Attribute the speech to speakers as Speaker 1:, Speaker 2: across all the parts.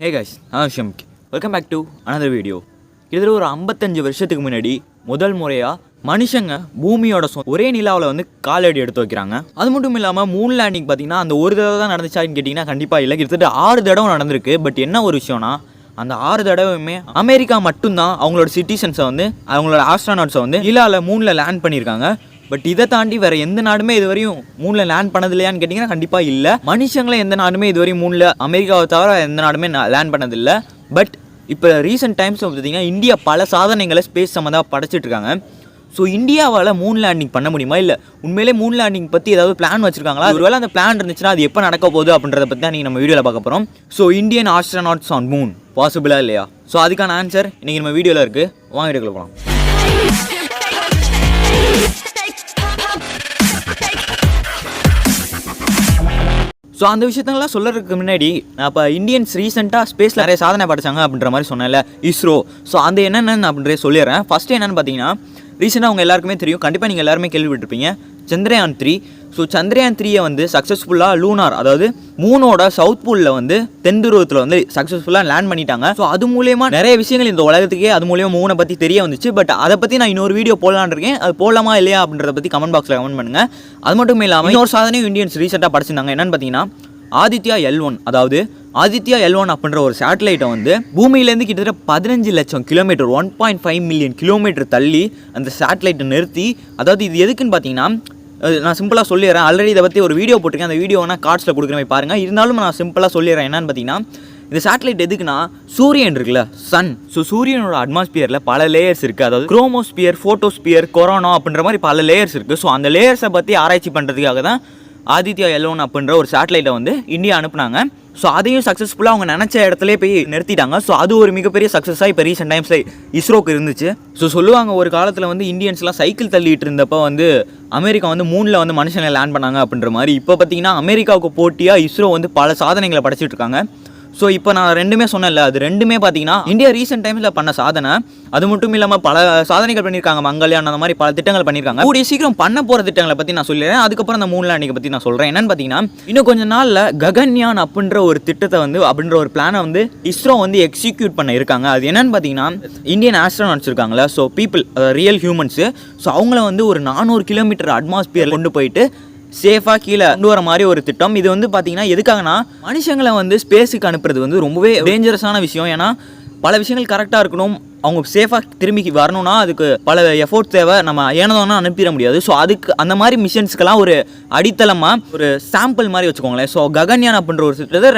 Speaker 1: ஹே guys, நான் ஷம்க். Welcome back to another video. இதில் ஒரு 55 வருஷத்துக்கு முன்னாடி முதல் முறையாக மனுஷங்க பூமியோட ஒரே நிலாவில் வந்து காலடி எடுத்து வைக்கிறாங்க. அது மட்டும் இல்லாமல் மூன் லேண்டிங் பார்த்தீங்கன்னா அந்த ஒரு தடவை தான் நடந்துச்சான்னு கேட்டிங்கன்னா கண்டிப்பாக இல்லை, கிட்டத்தட்ட 6 தடவை நடந்திருக்கு. பட் என்ன ஒரு விஷயம்னா அந்த 6 தடவையுமே அமெரிக்கா மட்டும்தான் அவங்களோட சிட்டிசன்ஸை வந்து அவங்களோட ஆஸ்ட்ரானாட்ஸை வந்து நிலாவில் மூணில் லேண்ட் பண்ணியிருக்காங்க. பட் இதை தாண்டி வேறு எந்த நாடுமே இதுவரையும் மூணில் லேண்ட் பண்ணது இல்லையான்னு கேட்டிங்கன்னா கண்டிப்பாக இல்லை. மனுஷங்களே எந்த நாடுமே இதுவரையும் மூணில் அமெரிக்காவை தவிர எந்த நாடுமே லேண்ட் பண்ணதில்லை. பட் இப்போ ரீசெண்ட் டைம்ஸ் பார்த்தீங்கன்னா இந்தியா பல சாதனைகளை ஸ்பேஸ் சம்மந்தமாக படைச்சிட்டு இருக்காங்க. ஸோ இந்தியாவால் மூன் லேண்டிங் பண்ண முடியுமா, இல்லை உண்மையிலே மூன் லேண்டிங் பற்றி ஏதாவது பிளான் வச்சுருக்காங்களா, ஒருவேளை அந்த பிளான் இருந்துச்சுன்னா அது எப்போ நடக்க போகுது அப்படின்றத பற்றி தான் நீங்கள் நம்ம வீடியோவில் பார்க்க போகிறோம். So Indian astronauts on moon பாசிபிளா இல்லையா? ஸோ அதுக்கான ஆன்சர் இன்றைக்கி நம்ம வீடியோவில் இருக்குது. வாங்க வீடியோக்குள்ள போகலாம். ஸோ அந்த விஷயத்தெல்லாம் சொல்கிறதுக்கு முன்னாடி நான் இப்போ இந்தியன்ஸ் ரீசெண்டாக ஸ்பேஸில் நிறைய சாதனை படைச்சாங்க அப்படின்ற மாதிரி சொன்னேன்ல, இஸ்ரோ. ஸோ அந்த என்னென்னு அப்படின்றத சொல்லிடுறேன். ஃபஸ்ட்டு என்னென்னு பார்த்தீங்கன்னா ரீசெண்டாக அவங்க எல்லாருக்குமே தெரியும், கண்டிப்பாக நீங்கள் எல்லாருமே கேள்விப்பட்டிருப்பீங்க, சந்திரயான் 3. ஸோ சந்திரயான் 3 வந்து சக்ஸஸ்ஃபுல்லாக லூனார், அதாவது மூனோட சவுத் பூலில் வந்து தென் துருவத்தில் வந்து சக்ஸஸ்ஃபுல்லாக லேண்ட் பண்ணிட்டாங்க. ஸோ அது மூலயமா நிறைய விஷயங்கள் இந்த உலகத்துக்கே அது மூலியமாக மூனை பற்றி தெரிய வந்துச்சு. பட் அதை பற்றி நான் இன்னொரு வீடியோ போடலான்னு இருக்கேன். அது போடலாமா இல்லையா அப்படின்றத பற்றி கமெண்ட் பாக்ஸில் கமெண்ட் பண்ணுங்கள். அது மட்டும் இல்லாமல் இன்னொரு சாதனையும் இந்தியன்ஸ் ரீசெண்டாக படிச்சிருந்தாங்க. என்னென்னு பார்த்தீங்கன்னா ஆதித்யா L1, அதாவது ஆதித்யா L1 அப்படின்ற ஒரு சேட்டலைட்டை வந்து பூமியிலேருந்து கிட்டத்தட்ட 15 லட்சம் கிலோமீட்டர் 1.5 மில்லியன் கிலோமீட்டர் தள்ளி அந்த சேட்டலைட்டை நிறுத்தி, அதாவது இது எதுக்குன்னு பார்த்தீங்கன்னா நான் சிம்பிளாக சொல்லிடுறேன். ஆல்ரெடி இதை பற்றி ஒரு வீடியோ போட்டிருக்கேன், அந்த வீடியோ வேணால் கார்ட்ஸில் கொடுக்குற மாதிரி பாருங்கள். இருந்தாலும் நான் சிம்பிளாக சொல்லிடுறேன். என்னென்னு பார்த்தீங்கன்னா இந்த சேட்டலைட் எதுக்குன்னா சூரியன் இருக்குல்ல, சன். ஸோ சூரியனோட அட்மாஸ்பியரில் பல லேயர்ஸ் இருக்குது, அதாவது குரோமோஸ்பியர், ஃபோட்டோஸ்பியர், கொரோனா அப்படின்ற மாதிரி பல லேயர்ஸ் இருக்குது. ஸோ அந்த லேயர்ஸை பற்றி ஆராய்ச்சி பண்ணுறதுக்காக தான் ஆதித்யா L1 அப்படின்ற ஒரு சேட்டலைட்டை வந்து இந்தியா அனுப்புனாங்க. ஸோ அதையும் சக்ஸஸ்ஃபுல்லாக அவங்க நினச்ச இடத்துலேயே போய் நிறுத்திட்டாங்க. ஸோ அது ஒரு மிகப்பெரிய சக்ஸஸாக இப்போ ரீசெண்ட் டைம்ஸில் இஸ்ரோக்கு இருந்துச்சு. ஸோ சொல்லுவாங்க ஒரு காலத்தில் வந்து இந்தியன்ஸ்லாம் சைக்கிள் தள்ளிட்டு இருந்தப்போ வந்து அமெரிக்கா வந்து மூணில் வந்து மனுஷனை லேண்ட் பண்ணாங்க அப்படின்ற மாதிரி. இப்போ பார்த்தீங்கன்னா அமெரிக்காவுக்கு போட்டியாக இஸ்ரோ வந்து பல சாதனைகளை படைச்சிட்டு இருக்காங்க. ஸோ இப்போ நான் ரெண்டுமே சொன்னேன்ல, அது ரெண்டுமே பார்த்தீங்கன்னா இந்தியா ரீசெண்ட் டைம்ஸில் பண்ண சாதனை. அது மட்டும் இல்லாமல் பல சாதனைகள் பண்ணியிருக்காங்க, மங்கள்யான் அந்த மாதிரி பல திட்டங்கள் பண்ணியிருக்காங்க. கூடிய சீக்கிரம் பண்ண போகிற திட்டங்களை பற்றி நான் சொல்லிடுறேன். அதுக்கப்புறம் அந்த மூன் லேண்டிங்கை பற்றி நான் சொல்கிறேன். என்னென்னு பார்த்தீங்கன்னா இன்னும் கொஞ்சம் நாளில் ககன்யான் அப்படின்ற ஒரு திட்டத்தை வந்து அப்படின்ற ஒரு பிளானை வந்து இஸ்ரோ வந்து எக்ஸிக்யூட் பண்ண இருக்காங்க. அது என்னென்னு பார்த்தீங்கன்னா இந்தியன் ஆஸ்ட்ரோநாட்ஸ் இருக்காங்களா, so people, real humans. So அவங்கள வந்து ஒரு 400 கிலோமீட்டர் அட்மாஸ்பியர் கொண்டு போயிட்டு சேஃபாக கீழே கொண்டு வர மாதிரி ஒரு திட்டம். இது வந்து பார்த்தீங்கன்னா எதுக்காகனா மனுஷங்களை வந்து ஸ்பேஸுக்கு அனுப்புறது வந்து ரொம்பவே டேஞ்சரஸான விஷயம். ஏன்னா பல விஷயங்கள் கரெக்டாக இருக்கணும், அவங்க சேஃபாக திரும்பி வரணும்னா அதுக்கு பல எஃபோர்ட் தேவை. நம்ம ஏனதோனா அனுப்பிட முடியாது. ஸோ அதுக்கு அந்த மாதிரி மிஷன்ஸ்க்கெல்லாம் ஒரு அடித்தளமாக ஒரு சாம்பிள் மாதிரி வச்சுக்கோங்களேன். ஸோ ககன்யான் அப்படின்ற ஒரு திட்டத்தை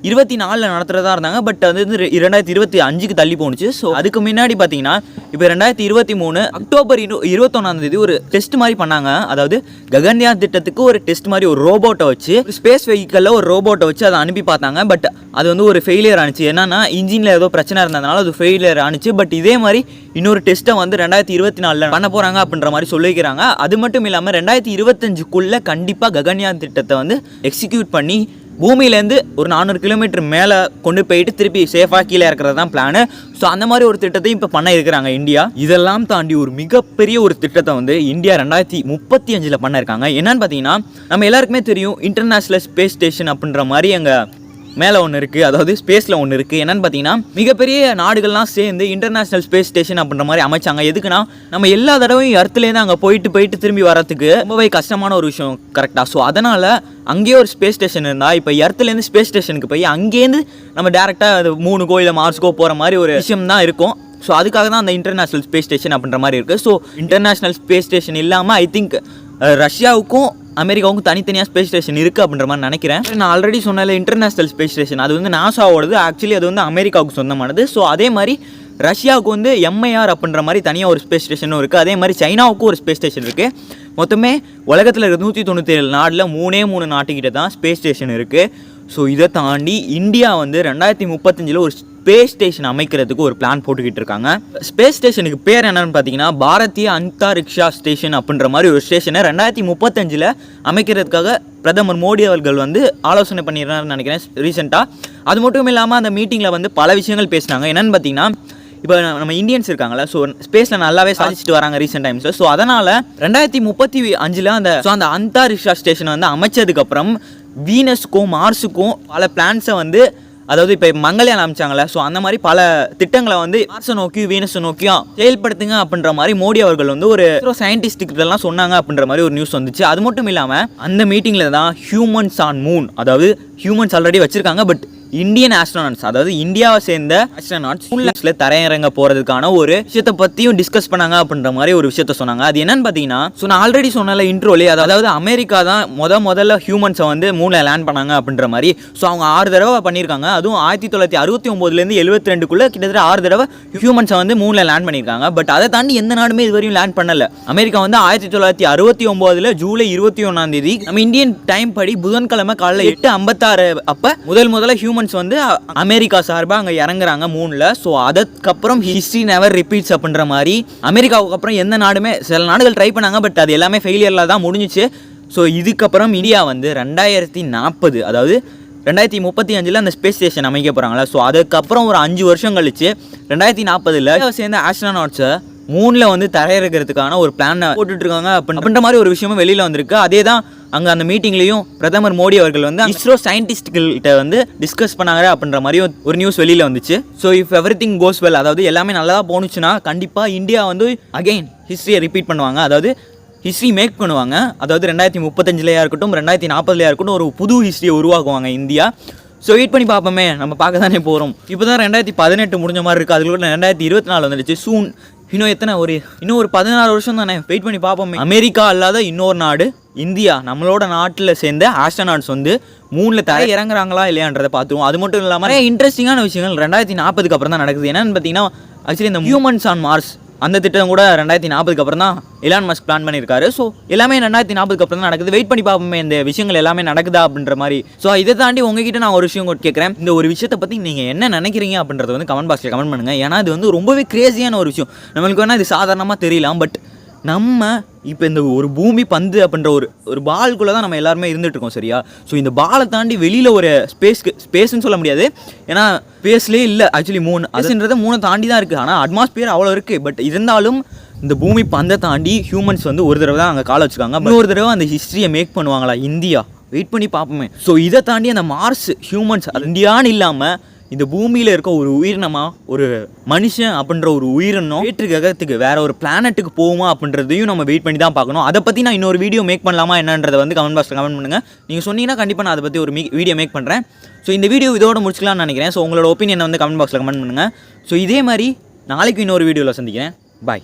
Speaker 1: 2024 நடத்துகிறதா இருந்தாங்க. பட் அது வந்து 2025க்கு தள்ளி போணுச்சு. ஸோ அதுக்கு முன்னாடி பார்த்தீங்கன்னா இப்போ 2023 அக்டோபர் 21 ஒரு டெஸ்ட் மாதிரி பண்ணாங்க. அதாவது ககன்யான் திட்டத்துக்கு ஒரு டெஸ்ட் மாதிரி ஒரு ரோபோட்டை வச்சு, ஸ்பேஸ் வெஹிக்கலில் ஒரு ரோபோட்டை வச்சு அதை அனுப்பி பார்த்தாங்க. பட் அது வந்து ஒரு ஃபெயிலியர் ஆனிச்சு. என்னன்னா இன்ஜினில் ஏதோ பிரச்சனை இருந்ததுனால அது ஃபெயிலியர் ஆனிச்சு. பட் இதே மாதிரி இன்னொரு டெஸ்ட்டை வந்து 2024 பண்ண போகிறாங்க அப்படின்ற மாதிரி சொல்லிக்கிறாங்க. அது மட்டும் இல்லாமல் 2025க்குள்ளே கண்டிப்பாக ககன்யான் திட்டத்தை வந்து எக்ஸிக்யூட் பண்ணி பூமியிலேருந்து ஒரு 400 கிலோமீட்டர் மேலே கொண்டு போயிட்டு திருப்பி சேஃபாக கீழே இருக்கிறது தான் பிளானு. ஸோ அந்த மாதிரி ஒரு திட்டத்தையும் இப்போ பண்ண இருக்கிறாங்க இந்தியா. இதெல்லாம் தாண்டி ஒரு மிகப்பெரிய ஒரு திட்டத்தை வந்து இந்தியா 2035 பண்ண இருக்காங்க. என்னன்னு பார்த்தீங்கன்னா நம்ம எல்லாருக்குமே தெரியும், இன்டர்நேஷ்னல் ஸ்பேஸ் ஸ்டேஷன் அப்படின்ற மாதிரி எங்கள் மேலே ஒன்று இருக்குது, அதாவது ஸ்பேஸில் ஒன்று இருக்குது. என்னென்னு பார்த்தீங்கன்னா மிகப்பெரிய நாடுகள்லாம் சேர்ந்து இன்டர்நேஷ்னல் ஸ்பேஸ் ஸ்டேஷன் அப்படின்ற மாதிரி அமைச்சாங்க. எதுக்குன்னா நம்ம எல்லா தடவையும் எர்த்துலேருந்து அங்கே போயிட்டு திரும்பி வரத்துக்கு ரொம்பவே கஷ்டமான ஒரு விஷயம், கரெக்டாக. ஸோ அதனால் அங்கேயே ஒரு ஸ்பேஸ் ஸ்டேஷன் இருந்தால் இப்போ எர்த்துலேருந்து ஸ்பேஸ் ஸ்டேஷனுக்கு போய் அங்கேருந்து நம்ம டேரெக்டாக அது மூணுக்கோ இல்லை மார்ஸ்க்கோ போகிற மாதிரி ஒரு விஷயம் தான் இருக்கும். ஸோ அதுக்காக தான் அந்த இன்டர்நேஷ்னல் ஸ்பேஸ் ஸ்டேஷன் அப்படின்ற மாதிரி இருக்குது. ஸோ இன்டர்நேஷ்னல் ஸ்பேஸ் ஸ்டேஷன் இல்லாமல் ஐ திங்க் ரஷ்யாவுக்கும் அமெரிக்காவுக்கும் தனித்தனியாக ஸ்பேஸ் ஸ்டேஷன் இருக்குது அப்படின்ற மாதிரி நினைக்கிறேன். நான் ஆல்ரெடி சொன்னல இன்டர்நேஷ்னல் ஸ்பேஸ் ஸ்டேஷன் அது வந்து நாசாவோடது, ஆக்சுவலி அது வந்து அமெரிக்காவுக்கு சொந்தமானது. ஸோ அதே மாதிரி ரஷ்யாவுக்கு வந்து MIR அப்படின்ற மாதிரி தனியாக ஒரு ஸ்பேஸ் ஸ்டேஷனும் இருக்குது. அதே மாதிரி சைனாவுக்கும் ஒரு ஸ்பேஸ் ஸ்டேஷன் இருக்குது. மொத்தமே உலகத்தில் 197 நாட்டில் 3 நாட்டுக்கிட்ட தான் ஸ்பேஸ் ஸ்டேஷன் இருக்குது. ஸோ இதை தாண்டி இந்தியா வந்து 2035 ஒரு ஸ்பேஸ் ஸ்டேஷன் அமைக்கிறதுக்கு ஒரு பிளான் போட்டுக்கிட்டு இருக்காங்க. ஸ்பேஸ் ஸ்டேஷனுக்கு பேர் என்னன்னு பார்த்தீங்கன்னா பாரதிய அந்தரிக்ஷா ஸ்டேஷன் அப்படின்ற மாதிரி ஒரு ஸ்டேஷனை 2035 அமைக்கிறதுக்காக பிரதமர் மோடி அவர்கள் வந்து ஆலோசனை பண்ணிடுறாருன்னு நினைக்கிறேன் ரீசெண்டாக. அது மட்டும் இல்லாமல் அந்த மீட்டிங்கில் வந்து பல விஷயங்கள் பேசினாங்க. என்னென்னு பார்த்தீங்கன்னா இப்போ நம்ம இந்தியன்ஸ் இருக்காங்களா, ஸோ ஸ்பேஸில் நல்லாவே சாதிச்சுட்டு வராங்க ரீசெண்ட் டைம்ஸில். ஸோ அதனால் 2035 அந்த அந்தரிக்ஷா ஸ்டேஷனை வந்து அமைச்சதுக்கப்புறம் வீனஸுக்கும் மார்ஸுக்கும் பல பிளான்ஸை வந்து அதாவது இப்போ மங்கள்யான் அமைச்சாங்களே, ஸோ அந்த மாதிரி பல திட்டங்களை வந்து மார்ஸை நோக்கி வீனஸை நோக்கியும் செயல்படுத்துங்க அப்படின்ற மாதிரி மோடி அவர்கள் வந்து ஒரு சயின்டிஸ்டுக்கிட்டலாம் சொன்னாங்க அப்படின்ற மாதிரி ஒரு நியூஸ் வந்துச்சு. அது மட்டும் இல்லாமல் அந்த மீட்டிங்கில் தான் ஹியூமன்ஸ் ஆன் மூன், அதாவது ஹியூமன்ஸ் ஆல்ரெடி வச்சுருக்காங்க, பட் இந்தியன் ஆஸ்ட்ரோனாட்ஸ், அதாவது இந்தியாவை சேர்ந்த ஆஸ்ட்ரோனாட்ஸ் மூன்ல தரையிறங்க போகிறதுக்கான ஒரு விஷயத்தை பற்றியும் டிஸ்கஸ் பண்ணாங்க அப்படின்ற மாதிரி ஒரு விஷயத்த சொன்னாங்க. அது என்னன்னு பார்த்தீங்கன்னா, ஸோ நான் ஆல்ரெடி சொன்னல இன்ட்ரோலே, அதாவது அமெரிக்கா தான் முதல்ல ஹியூமன்ஸை வந்து மூணில் லேண்ட் பண்ணாங்க அப்படின்ற மாதிரி. ஸோ அவங்க 6 தடவை பண்ணியிருக்காங்க. அதுவும் 1969 72 கிட்டத்தட்ட 6 தடவை ஹியூமன்ஸை வந்து மூணில் லேண்ட் பண்ணியிருக்காங்க. பட் அதை தாண்டி எந்த நாடுமே இது வரையும் லேண்ட் பண்ணல. அமெரிக்கா வந்து 1969 ஜூலை 21 நம்ம இந்தியன் டைம் படி புதன்கிழமை காலையில் 8:56 அப்போ முதல்ல ஹியூமன்ஸ் வந்து அமெரிக்கா சார்பாக அங்கே இறங்குறாங்க மூணில். ஸோ அதுக்கப்புறம் ஹிஸ்ட்ரி நெவர் ரிப்பீட்ஸ் அப்படின்ற மாதிரி அமெரிக்காவுக்கு அப்புறம் எந்த நாடுமே, சில நாடுகள் ட்ரை பண்ணாங்க, பட் அது எல்லாமே ஃபெயிலியரில் தான் முடிஞ்சிச்சு. ஸோ இதுக்கப்புறம் இந்தியா வந்து 2040, அதாவது 2035 அந்த ஸ்பேஸ் ஸ்டேஷன் அமைக்க போகிறாங்களா. ஸோ அதுக்கப்புறம் ஒரு 5 வருஷம் கழிச்சு 2040 சேர்ந்த ஆஸ்ட்ரோனாட்ஸை மூணில் வந்து தரையிறக்கிறதுக்கான ஒரு பிளானை போட்டுட்ருக்காங்க அப்படின்ற மாதிரி ஒரு விஷயமும் வெளியில் வந்திருக்கு. அதே தான் அங்கே அந்த மீட்டிங்லேயும் பிரதமர் மோடி அவர்கள் வந்து இஸ்ரோ சயின்டிஸ்ட்கிட்ட வந்து டிஸ்கஸ் பண்ணாங்க அப்படின்ற மாதிரியும் ஒரு நியூஸ் வெளியில் வந்துச்சு. So if everything cos well, அதாவது எல்லாமே நல்லா போணுச்சுன்னா கண்டிப்பாக இந்தியா வந்து அகைன் ஹிஸ்ட்ரியை ரிப்பீட் பண்ணுவாங்க, அதாவது ஹிஸ்ட்ரி மேக் பண்ணுவாங்க. அதாவது 2035 இருக்கட்டும் 2040 இருக்கட்டும் ஒரு புது ஹிஸ்ட்ரியை உருவாக்குவாங்க இந்தியா. ஸோ வெயிட் பண்ணி பார்ப்போமே, நம்ம பார்க்க தானே போகிறோம். இப்போ தான் 2018 முடிஞ்ச மாதிரி இருக்குது, அதுக்குள்ள 2024 வந்துடுச்சு. சூன் இன்னும் ஒரு 16 வருஷம் தானே, வெயிட் பண்ணி பார்ப்போமே. அமெரிக்கா அல்லாத இன்னொரு நாடு இந்தியா, நம்மளோட நாட்டில் சேர்ந்த ஆஸ்ட்ரோனாட்ஸ் வந்து மூணில் தரை இறங்குறாங்களா இல்லையான்றதை பார்த்துருவோம். அது மட்டும் இல்லாமல் நிறைய இன்ட்ரெஸ்டிங்கான விஷயங்கள் 2040 அப்புறம் தான் நடக்குது. என்னென்னு பார்த்தீங்கன்னா, ஆக்சுவலி இந்த ஹியூமன்ஸ் ஆன் மார்ஸ் அந்த திட்டம் கூட 2040 அப்புறம் தான் எலான் மஸ்க் பிளான் பண்ணியிருக்காரு. ஸோ எல்லாமே 2040 அப்புறம் தான் நடக்குது. வெயிட் பண்ணி பார்ப்போமே இந்த விஷயங்கள் எல்லாமே நடக்குதா அப்படின்ற மாதிரி. ஸோ இதை தாண்டி உங்ககிட்ட நான் ஒரு விஷயம் கேட்குறேன், இந்த ஒரு விஷயத்தை பற்றி நீங்கள் என்ன நினைக்கிறீங்க அப்படின்றத வந்து கமெண்ட் பாக்ஸில் கமெண்ட் பண்ணுங்கள். ஏன்னா இது வந்து ரொம்பவே கிரேசியான ஒரு விஷயம். நம்மளுக்கு வேணால் இது சாதாரணமாக தெரியலாம், பட் நம்ம இப்போ இந்த ஒரு பூமி பந்து அப்படின்ற ஒரு பால்குள்ளே தான் நம்ம எல்லாருமே இருந்துகிட்ருக்கோம், சரியா? ஸோ இந்த பாலை தாண்டி வெளியில் ஒரு ஸ்பேஸ்ன்னு சொல்ல முடியாது, ஏன்னா ஸ்பேஸ்லேயே இல்லை ஆக்சுவலி அதுன்றது 3 தாண்டி தான் இருக்குது. ஆனால் அட்மாஸ்பியர் அவ்வளோ இருக்குது. பட் இருந்தாலும் இந்த பூமி பந்தை தாண்டி ஹியூமன்ஸ் வந்து ஒரு தடவை தான் அங்கே காலை வச்சுருக்காங்க. இன்னொரு தடவை அந்த ஹிஸ்ட்ரியை மேக் பண்ணுவாங்களா இந்தியா? வெயிட் பண்ணி பார்ப்போமே. ஸோ இதை தாண்டி அந்த மார்ஸ் ஹியூமன்ஸ் அது இந்தியான்னு இல்லாமல் இந்த பூமியில் இருக்க ஒரு உயிரினமா, ஒரு மனுஷன் அப்படின்ற ஒரு உயிரினம் வேற்று கிரகத்துக்கு வேற ஒரு பிளானட்டுக்கு போகுமா அப்படின்றதையும் நம்ம வெயிட் பண்ணி தான் பார்க்கணும். அதை பற்றி நான் இன்னொரு வீடியோ மேக் பண்ணலாமா என்னன்றதை வந்து கமெண்ட் பாக்ஸில் கமெண்ட் பண்ணுங்கள். நீங்கள் சொன்னீங்கன்னா கண்டிப்பாக நான் அதை பற்றி ஒரு வீடியோ மேக் பண்ணுறேன். ஸோ இந்த வீடியோ இதோட முடிச்சுக்கலாம்னு நினைக்கிறேன். ஸோ உங்களோட ஒப்பீனியனை வந்து கமெண்ட் பாக்ஸில் கமெண்ட் பண்ணுங்கள். ஸோ இதே மாதிரி நாளைக்கு இன்னொரு வீடியோவில் சந்திக்கிறேன். பாய்.